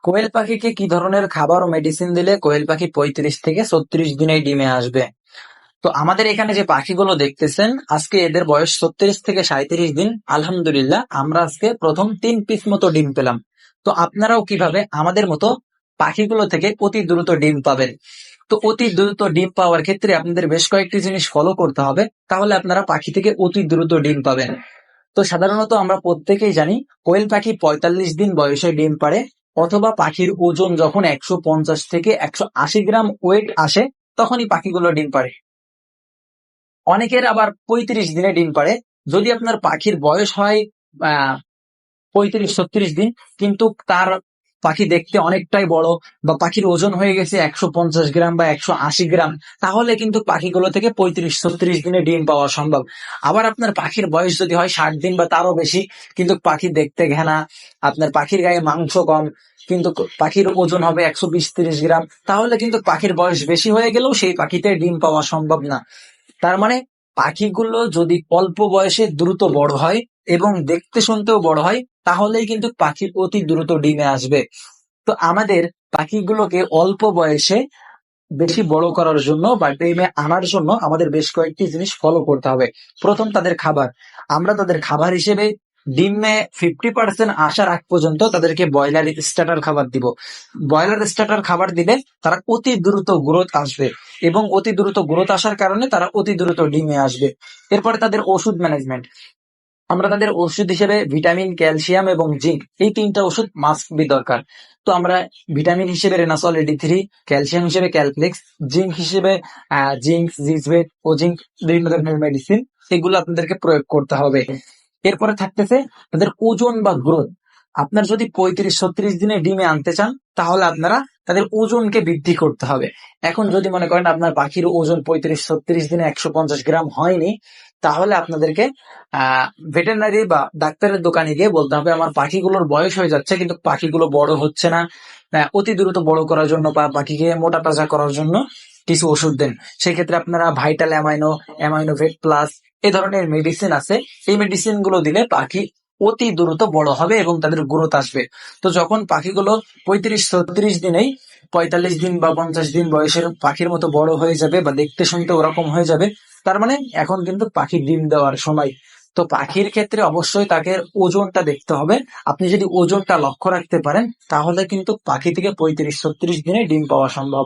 কোয়েল পাখিকে কি ধরনের খাবার ও মেডিসিন দিলে কোয়েল পাখি 35 থেকে 36 দিনে ডিমে আসবে? তো আমাদের এখানে যে পাখিগুলো দেখতেছেন, আজকে এদের বয়স 36 থেকে 37 দিন। আলহামদুলিল্লাহ, আমরা আজকে প্রথম 3 পিস মতো ডিম পেলাম। তো আপনারাও কিভাবে আমাদের মতো পাখিগুলো থেকে অতি দ্রুত ডিম পাবেন? তো অতি দ্রুত ডিম পাওয়ার ক্ষেত্রে আপনাদের বেশ কয়েকটি জিনিস ফলো করতে হবে, তাহলে আপনারা পাখি থেকে অতি দ্রুত ডিম পাবেন। তো সাধারণত আমরা প্রত্যেকেই জানি, কোয়েল পাখি 45 দিন বয়সে ডিম পাড়ে, অথবা পাখির ওজন যখন 150 থেকে 180 গ্রাম ওয়েট আসে, তখনই পাখিগুলো ডিম পাড়ে। অনেকের আবার 35 দিনে ডিম পাড়ে। যদি আপনার পাখির বয়স হয় 35-36 দিন, কিন্তু তার পাখি দেখতে অনেকটাই বড়, বা পাখির ওজন হয়ে গেছে 150 গ্রাম বা 180 গ্রাম, তাহলে কিন্তু পাখিগুলো থেকে 35-36 দিনে ডিম পাওয়া সম্ভব। আবার আপনার পাখির বয়স যদি হয় 60 দিন বা তারও বেশি, কিন্তু পাখি দেখতে ঘেনা, আপনার পাখির গায়ে মাংস কম, কিন্তু পাখির ওজন হবে 120-130 গ্রাম, তাহলে কিন্তু পাখির বয়স বেশি হয়ে গেলেও সেই পাখিতে ডিম পাওয়া সম্ভব না। তার মানে পাখিগুলো যদি অল্প বয়সে দ্রুত বড় হয় এবং দেখতে শুনতেও বড় হয়, তাহলেই কিন্তু পাখি অতি দ্রুত ডিমে আসবে। তো আমাদের পাখিগুলোকে অল্প বয়সে বেশি বড় করার জন্য বা ডিমে আনার জন্য আমাদের বেশ কয়েকটি জিনিস ফলো করতে হবে। প্রথম, তাদের খাবার। আমরা তাদের খাবার হিসেবে ডিমে 50% আসার আগ পর্যন্ত তাদেরকে ব্রয়লার স্টার্টার খাবার দিব। ব্রয়লার স্টার্টার খাবার দিলে তারা অতি দ্রুত গ্রোথ আসবে, এবং অতি দ্রুত গ্রোথ আসার কারণে তারা অতি দ্রুত ডিমে আসবে। এরপরে তাদের ওষুধ ম্যানেজমেন্ট। আমরা তাদের ওষুধ হিসেবে ভিটামিন, ক্যালসিয়াম এবং জিঙ্ক, এই 3টা ওষুধ মাস্ট বি দরকার। তো আমরা ভিটামিন হিসেবে রেনাসল এডি 3, ক্যালসিয়াম হিসেবে ক্যালপ্লেক্স, জিঙ্ক হিসেবে জিঙ্ক, জিজভেট ও জিঙ্ক, বিভিন্ন ধরনের মেডিসিন, এগুলো আপনাদেরকে প্রয়োগ করতে হবে। এরপরে থাকতেছে তাদের ওজন বা গ্রোথ। আপনার যদি 35-36 দিনে ডিমে আনতে চান, তাহলে আপনারা তাদের ওজনকে বৃদ্ধি করতে হবে। এখন যদি মনে করেন আপনার পাখির ওজন 35-36 দিনে 150 গ্রাম হয়নি, তাহলে আপনাদেরকে ভেটেরিনারি বা ডাক্তারের দোকানে গিয়ে বলতে হবে, আমার পাখিগুলোর বয়স হয়ে যাচ্ছে কিন্তু পাখিগুলো বড় হচ্ছে না, অতি দ্রুত বড় করার জন্য বা পাখিকে মোটা তাজা করার জন্য কিছু ওষুধ দেন। সেক্ষেত্রে আপনারা ভাইটাল অ্যামাইনো, অ্যামাইনোভেট প্লাস, এই ধরনের মেডিসিন আছে। এই মেডিসিন গুলো দিলে পাখি অতি দ্রুত বড় হবে এবং তাদের গ্রোথ আসবে। তো যখন পাখিগুলো 35-36 দিনেই 45 দিন বা 50 দিন বয়সের পাখির মতো বড় হয়ে যাবে বা দেখতে শুনতে ওরকম হয়ে যাবে, তার মানে এখন কিন্তু পাখি ডিম দেওয়ার সময়। তো পাখির ক্ষেত্রে অবশ্যই তাকে ওজনটা দেখতে হবে। আপনি যদি ওজনটা লক্ষ্য রাখতে পারেন, তাহলে কিন্তু পাখি থেকে 35-36 দিনে ডিম পাওয়া সম্ভব।